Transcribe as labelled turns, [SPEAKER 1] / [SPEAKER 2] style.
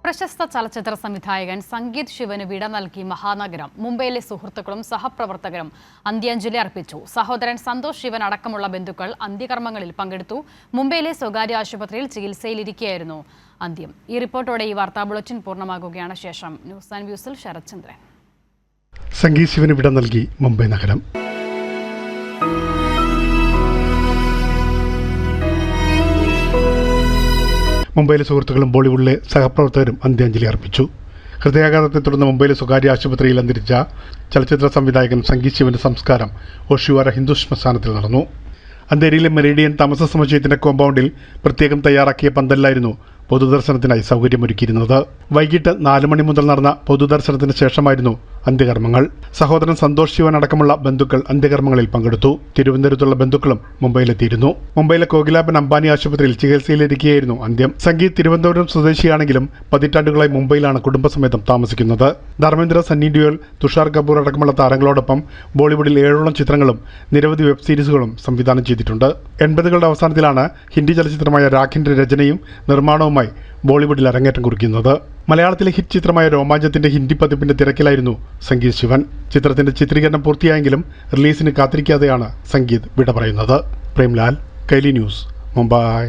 [SPEAKER 1] പ്രശസ്ത ചലച്ചിത്ര സംവിധായകൻ സംഗീത് ശിവന് വിട നൽകി മഹാനഗരം. മുംബൈയിലെ സുഹൃത്തുക്കളും സഹപ്രവർത്തകരും അന്ത്യാഞ്ജലി അർപ്പിച്ചു. സഹോദരൻ സന്തോഷ് ശിവൻ അടക്കമുള്ള ബന്ധുക്കൾ അന്ത്യകർമ്മങ്ങളിൽ പങ്കെടുത്തു. മുംബൈയിലെ സ്വകാര്യ ആശുപത്രിയിൽ ചികിത്സയിലിരിക്കെയായിരുന്നു അന്ത്യം. ഈ റിപ്പോർട്ടോടെ ഈ വാർത്താ ബുള്ളറ്റിൻ പൂർണ്ണമാകുകയാണ്. ശേഷം ന്യൂസ് ആൻഡ് വ്യൂസിൽ ശരത് ചന്ദ്രൻ.
[SPEAKER 2] സംഗീത് ശിവന് വിട നൽകി മുംബൈ നഗരം. മുംബൈയിലെ സുഹൃത്തുക്കളും ബോളിവുഡിലെ സഹപ്രവർത്തകരും അന്ത്യാഞ്ജലി അർപ്പിച്ചു. ഹൃദയാഘാതത്തെ തുടർന്ന് മുംബൈയിലെ സ്വകാര്യ ആശുപത്രിയിൽ അന്തരിച്ച ചലച്ചിത്ര സംവിധായകൻ സംഗീത് ശിവന്റെ സംസ്കാരം ഓഷിവാര ഹിന്ദു ശ്മശാനത്തിൽ നടന്നു. അന്തേരിയിലെ മെറിഡിയൻ താമസ സമുച്ചയത്തിന്റെ കോമ്പൗണ്ടിൽ പ്രത്യേകം തയ്യാറാക്കിയ പന്തലിലായിരുന്നു പൊതുദർശനത്തിനായി സൗകര്യമൊരുക്കിയിരുന്നത്. വൈകിട്ട് 4 മണി മുതൽ നടന്ന പൊതുദർശനത്തിന് ശേഷമായിരുന്നു അന്ത്യകർമ്മങ്ങൾ. സഹോദരൻ സന്തോഷ് ശിവൻ അടക്കമുള്ള ബന്ധുക്കൾ അന്ത്യകർമ്മങ്ങളിൽ പങ്കെടുത്തു. തിരുവനന്തപുരത്തുള്ള ബന്ധുക്കളും മുംബൈയിലെത്തിയിരുന്നു. മുംബൈയിലെ കോകിലാബൻ അംബാനി ആശുപത്രിയിൽ ചികിത്സയിലിരിക്കുകയായിരുന്നു അന്ത്യം. സംഗീത് തിരുവനന്തപുരം സ്വദേശിയാണെങ്കിലും പതിറ്റാണ്ടുകളായി മുംബൈയിലാണ് കുടുംബസമേതം താമസിക്കുന്നത്. ധർമ്മേന്ദ്ര, സണ്ണി ഡിയോൾ, തുഷാർ കപൂർ അടക്കമുള്ള താരങ്ങളോടൊപ്പം ബോളിവുഡിൽ 7ഓളം ചിത്രങ്ങളും നിരവധി വെബ് സീരീസുകളും സംവിധാനം ചെയ്തിട്ടുണ്ട്. 80കളുടെ അവസാനത്തിലാണ് ഹിന്ദി ചലച്ചിത്രമായ രാഖിന്റെ രചനയും നിർമ്മാണവുമായി ബോളിവുഡിൽ അരങ്ങേറ്റം കുറിക്കുന്നത്. മലയാളത്തിലെ ഹിറ്റ് ചിത്രമായ രോമാഞ്ചത്തിന്റെ ഹിന്ദി പതിപ്പിന്റെ തിരക്കിലായിരുന്നു സംഗീത് ശിവൻ. ചിത്രത്തിന്റെ ചിത്രീകരണം പൂർത്തിയായെങ്കിലും റിലീസിന് കാത്തിരിക്കാതെയാണ് സംഗീത് വിട പറയുന്നത്. പ്രേംലാൽ, കൈലി ന്യൂസ്, മുംബൈ.